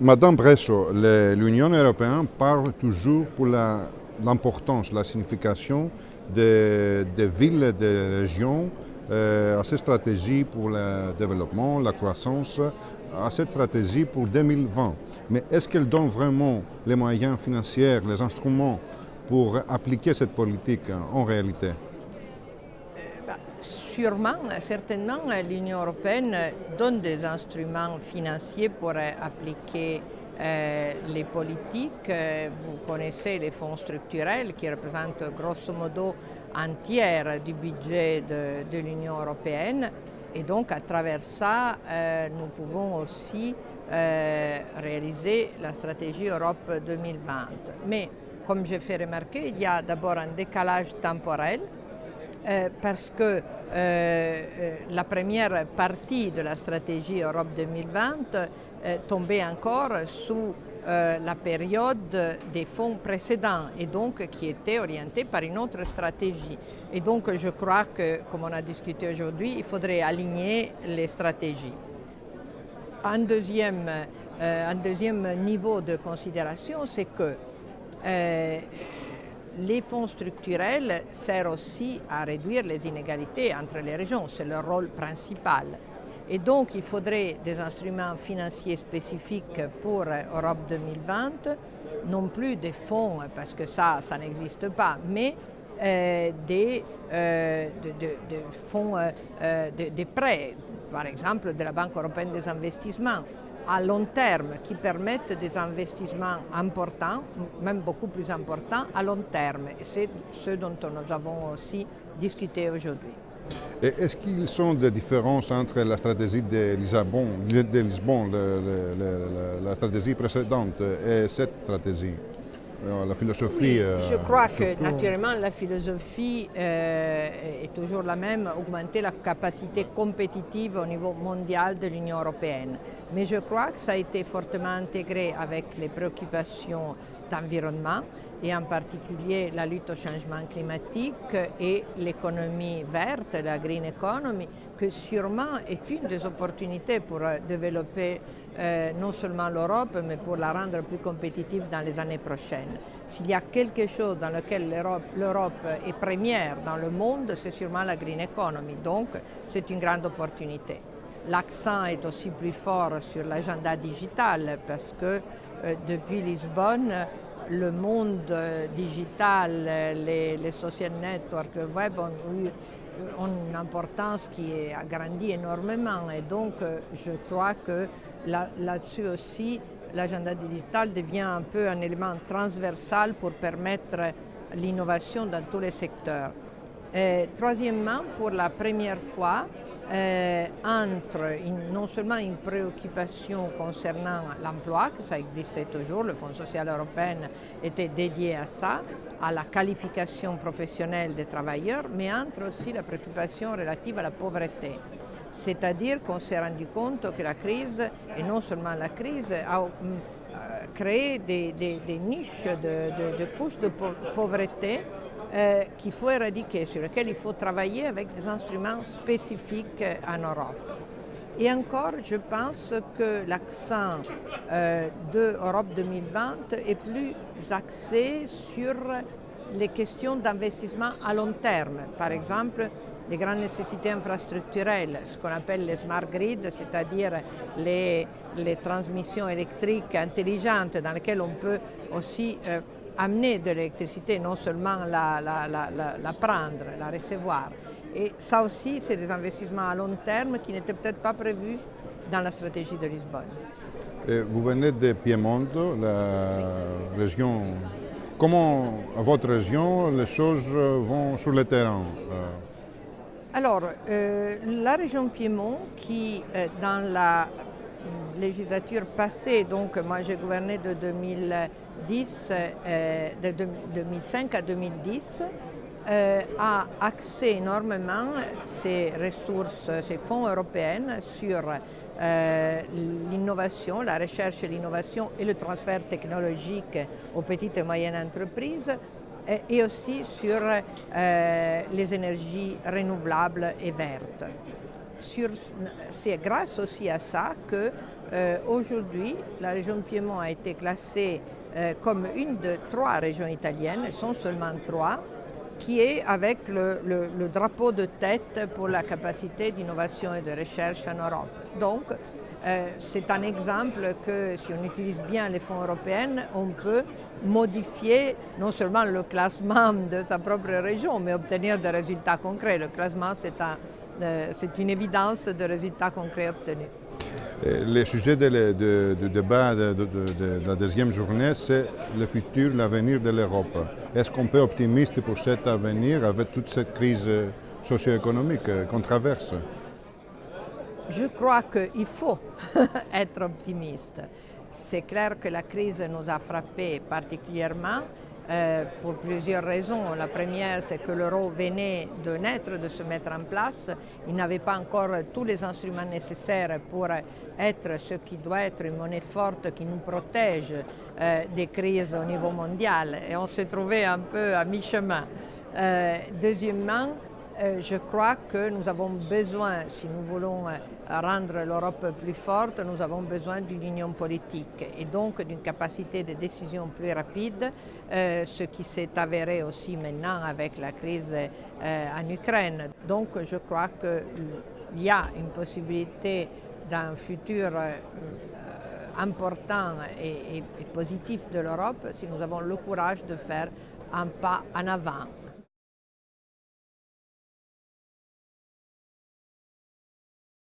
Madame Bresso, l'Union européenne parle toujours pour l'importance, la signification des villes et des régions à cette stratégie pour le développement, la croissance, à cette stratégie pour 2020. Mais est-ce qu'elle donne vraiment les moyens financiers, les instruments pour appliquer cette politique en réalité? Sûrement, certainement, l'Union européenne donne des instruments financiers pour appliquer les politiques. Vous connaissez les fonds structurels qui représentent grosso modo un tiers du budget de l'Union européenne. Et donc, à travers ça, nous pouvons aussi réaliser la stratégie Europe 2020. Mais, comme j'ai fait remarquer, il y a d'abord un décalage temporel. Parce que la première partie de la stratégie Europe 2020 tombait encore sous la période des fonds précédents et donc qui était orientée par une autre stratégie. Et donc je crois que, comme on a discuté aujourd'hui, il faudrait aligner les stratégies. Un deuxième niveau de considération, c'est que les fonds structurels servent aussi à réduire les inégalités entre les régions, c'est leur rôle principal. Et donc il faudrait des instruments financiers spécifiques pour Europe 2020, non plus des fonds, parce que ça n'existe pas, mais des fonds, des prêts, par exemple de la Banque européenne des investissements, à long terme qui permettent des investissements importants, même beaucoup plus importants à long terme. Et c'est ce dont nous avons aussi discuté aujourd'hui. Et est-ce qu'il y a des différences entre la stratégie de Lisbonne, la stratégie précédente et cette stratégie? La philosophie. Oui, je crois que naturellement la philosophie est toujours la même, augmenter la capacité compétitive au niveau mondial de l'Union européenne. Mais je crois que ça a été fortement intégré avec les préoccupations d'environnement et en particulier la lutte au changement climatique et l'économie verte, la green economy, que sûrement est une des opportunités pour développer non seulement l'Europe, mais pour la rendre plus compétitive dans les années prochaines. S'il y a quelque chose dans lequel l'Europe est première dans le monde, c'est sûrement la green economy, donc c'est une grande opportunité. L'accent est aussi plus fort sur l'agenda digital parce que depuis Lisbonne, le monde digital, les social networks, le web ont une importance qui a grandi énormément et donc je crois que là-dessus aussi l'agenda digital devient un peu un élément transversal pour permettre l'innovation dans tous les secteurs. Troisièmement, pour la première fois, entre non seulement une préoccupation concernant l'emploi, que ça existait toujours, le Fonds social européen était dédié à ça, à la qualification professionnelle des travailleurs, mais entre aussi la préoccupation relative à la pauvreté. C'est-à-dire qu'on s'est rendu compte que la crise, et non seulement la crise, a créé des niches de couches de pauvreté qu'il faut éradiquer, sur lesquels il faut travailler avec des instruments spécifiques en Europe. Et encore, je pense que l'accent de Europe 2020 est plus axé sur les questions d'investissement à long terme. Par exemple, les grandes nécessités infrastructurelles, ce qu'on appelle les smart grids, c'est-à-dire les transmissions électriques intelligentes dans lesquelles on peut aussi amener de l'électricité, non seulement la prendre, la recevoir. Et ça aussi, c'est des investissements à long terme qui n'étaient peut-être pas prévus dans la stratégie de Lisbonne. Et vous venez de Piémont, la région. Comment, à votre région, les choses vont sur le terrain? Alors, la région Piémont, qui dans la législature passée, donc moi j'ai gouverné de 2005 à 2010, a axé énormément ses ressources, ses fonds européens sur l'innovation, la recherche et l'innovation et le transfert technologique aux petites et moyennes entreprises et aussi sur les énergies renouvelables et vertes. c'est grâce aussi à ça que aujourd'hui la région de Piémont a été classée comme une de 3 régions italiennes, elles sont seulement 3, qui est avec le drapeau de tête pour la capacité d'innovation et de recherche en Europe. Donc, c'est un exemple que si on utilise bien les fonds européens, on peut modifier non seulement le classement de sa propre région, mais obtenir des résultats concrets. Le classement, c'est une évidence de résultats concrets obtenus. Le sujet du débat de la deuxième journée, c'est le futur, l'avenir de l'Europe. Est-ce qu'on peut être optimiste pour cet avenir avec toute cette crise socio-économique qu'on traverse? Je crois qu'il faut être optimiste. C'est clair que la crise nous a frappés particulièrement pour plusieurs raisons. La première, c'est que l'euro venait de naître, de se mettre en place. Il n'avait pas encore tous les instruments nécessaires pour être ce qui doit être une monnaie forte qui nous protège des crises au niveau mondial. Et on s'est trouvé un peu à mi-chemin. Deuxièmement, je crois que nous avons besoin, si nous voulons rendre l'Europe plus forte, nous avons besoin d'une union politique et donc d'une capacité de décision plus rapide, ce qui s'est avéré aussi maintenant avec la crise en Ukraine. Donc je crois qu'il y a une possibilité d'un futur important et positif de l'Europe si nous avons le courage de faire un pas en avant.